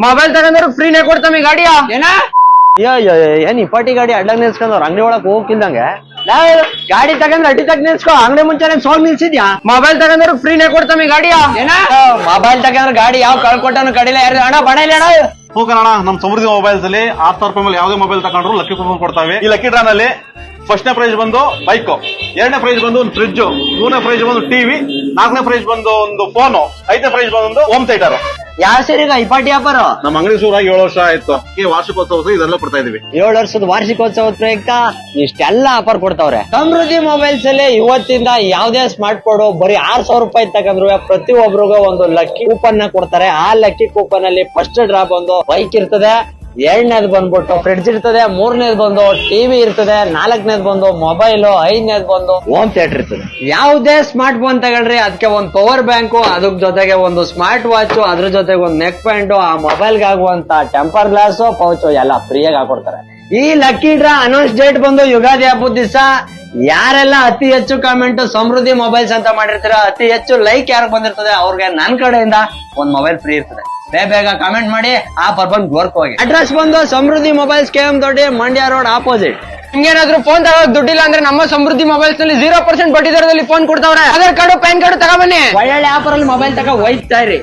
Mobile ತಗೊಂಡ್ರು ಫ್ರೀನೇ ಕೊಡ್ತಾಮಿ ಗಾಡಿಯ ಏನ ಏನ್ ಇಪ್ಪಟಿ ಗಾಡಿ ಅಡ್ಡಾಗ ನಿಲ್ಸ್ಕೊಂಡ್ರ ಅಂಗಡಿ ಒಳಗ್ ಹೋಗಿಲ್ದಂಗೆ ಗಾಡಿ ತಗೊಂಡ್ರೆ ಅಡ್ಡಿ ತಗ ನಿಲ್ಸ್ಕೊ ಅಂಗಡಿ ಮುಂಚೆ ಸೋಲ್ ನಿಲ್ಸಿದ್ಯಾ ಮೊಬೈಲ್ ತಗೊಂಡ್ರು ಫ್ರೀನೇ ಕೊಡ್ತಾಮಿ ಗಾಡಿಯ ಏನ ಮೊಬೈಲ್ ತಗೊಂಡ್ರೆ ಗಾಡಿ ಯಾವ ಕಳ್ಕೊಟ್ಟನು ಕಡಿಲ ಯಾರು ಅಣ್ಣ ಬಣ ಇಲ್ಲ ಅಣ್ಣ ಹೋಗೋಣ ನಮ್ ಸಮೃದ್ಧಿ ಮೊಬೈಲ್ಸ್ ಅಲ್ಲಿ 6,000 ರೂಪಾಯಿ ಮೇಲೆ ಯಾವ್ದೇ ಮೊಬೈಲ್ ತಗೊಂಡ್ರು ಲಕ್ಕಿ ಕೂಪನ್ ಕೊಡ್ತಾವೆ. ಈ ಲಕ್ಕಿ ಡ್ರಾ ನಲ್ಲಿ ಫಸ್ಟ್ನೇ ಪ್ರೈಸ್ ಬಂದು ಬೈಕ್, ಎರಡನೇ ಪ್ರೈಸ್ ಬಂದು ಒಂದು ಫ್ರಿಡ್ಜ್, ಮೂರನೇ ಪ್ರೈಸ್ ಬಂದು ಟಿವಿ, ನಾಲ್ಕನೇ ಪ್ರೈಸ್ ಬಂದು ಒಂದು ಫೋನ್, ಐದನೇ ಪ್ರೈಸ್ ಬಂದು ಹೋಮ್ ಥಿಯೇಟರ್. ಯಾವ ಸರಿಗ ಇಪಾಟಿ ವ್ಯಾಪಾರ ನಮ್ಮ ಅಂಗಡಿ ಶುರುವಾಗಿ 7 ವರ್ಷ ಆಯ್ತು. ಈ ವಾರ್ಷಿಕೋತ್ಸವ ಇದೆಲ್ಲ ಕೊಡ್ತಾ ಇದೀವಿ. 7 ವರ್ಷದ ವಾರ್ಷಿಕೋತ್ಸವದ ಪ್ರಯುಕ್ತ ಇಷ್ಟೆಲ್ಲ ಆಫರ್ ಕೊಡ್ತಾವ್ರೆ. ಸಮೃದ್ಧಿ ಮೊಬೈಲ್ಸ್ ಅಲ್ಲಿ ಇವತ್ತಿಂದ ಯಾವ್ದೇ ಸ್ಮಾರ್ಟ್ ಕೊಡು ಬರೀ 6,000 ರೂಪಾಯಿ ತಗೊಂಡ್ರು ಪ್ರತಿಯೊಬ್ಬರಿಗೂ ಒಂದು ಲಕ್ಕಿ ಕೂಪನ್ ನ ಕೊಡ್ತಾರೆ. ಆ ಲಕ್ಕಿ ಕೂಪನ್ ಅಲ್ಲಿ ಫಸ್ಟ್ ಡ್ರಾ ಬಂದು ಬೈಕ್ ಇರ್ತದೆ, ಎರಡನೇದು ಬಂದ್ಬಿಟ್ಟು ಫ್ರಿಡ್ಜ್ ಇರ್ತದೆ, ಮೂರನೇದು ಬಂದು ಟಿವಿ ಇರ್ತದೆ, ನಾಲ್ಕನೇದು ಬಂದು ಮೊಬೈಲ್, ಐದನೇದು ಬಂದು ಹೋಮ್ ಥಿಯೇಟರ್ ಇರ್ತದೆ. ಯಾವುದೇ ಸ್ಮಾರ್ಟ್ ಫೋನ್ ತಗೊಳ್ರಿ ಅದಕ್ಕೆ ಒಂದು ಪವರ್ ಬ್ಯಾಂಕ್, ಅದ್ರ ಜೊತೆಗೆ ಒಂದು ಸ್ಮಾರ್ಟ್ ವಾಚ್, ಅದ್ರ ಜೊತೆಗೆ ಒಂದು ನೆಕ್ ಪ್ಯಾಂಟ್, ಆ ಮೊಬೈಲ್ಗೆ ಆಗುವಂತ ಟೆಂಪರ್ ಗ್ಲಾಸ್, ಪೌಚ್ ಎಲ್ಲ ಫ್ರೀಯಾಗಿ ಹಾಕೊಡ್ತಾರೆ. ಈ ಲಕ್ಕಿ ಡ್ರಾ ಅನೌನ್ಸ್ ಡೇಟ್ ಬಂದು ಯುಗಾದಿ ಹಬ್ಬದ ದಿವಸ. ಯಾರೆಲ್ಲ ಅತಿ ಹೆಚ್ಚು ಕಾಮೆಂಟ್ ಸಮೃದ್ಧಿ ಮೊಬೈಲ್ಸ್ ಅಂತ ಮಾಡಿರ್ತೀರ, ಅತಿ ಹೆಚ್ಚು ಲೈಕ್ ಯಾರು ಬಂದಿರ್ತದೆ ಅವ್ರಿಗೆ ನನ್ನ ಕಡೆಯಿಂದ ಒಂದ್ ಮೊಬೈಲ್ ಫ್ರೀ ಇರ್ತದೆ. ಬೇಗ ಕಾಮೆಂಟ್ ಮಾಡಿ ಆ ಪರ್ಪನ್ ವರ್ಕ್ ಹೋಗಿ. ಅಡ್ರೆಸ್ ಬಂದು Samruddhi mobiles KM Doddi, Mandya road opposite. ನಿಮ್ಗೇನಾದ್ರೂ ಫೋನ್ ತಗೋಕ್ ದುಡ್ಡಿಲ್ಲ ಅಂದ್ರೆ ನಮ್ಮ ಸಮೃದ್ಧಿ ಮೊಬೈಲ್ಸ್ ನಲ್ಲಿ 0% ಬಡ್ಡಿ ದರದಲ್ಲಿ ಫೋನ್ ಕೊಡ್ತಾವ್ರೆ. ಆಧಾರ್ ಕಾರ್ಡ್, ಪ್ಯಾನ್ ಕಾರ್ಡ್ ತಗೊಬನ್ನಿ. ಒಳ್ಳೊಳ್ಳೆ ಆಫರ್ ಅಲ್ಲಿ ಮೊಬೈಲ್ ತಗೋ ಒಯ್ತಾ ಇರಿ.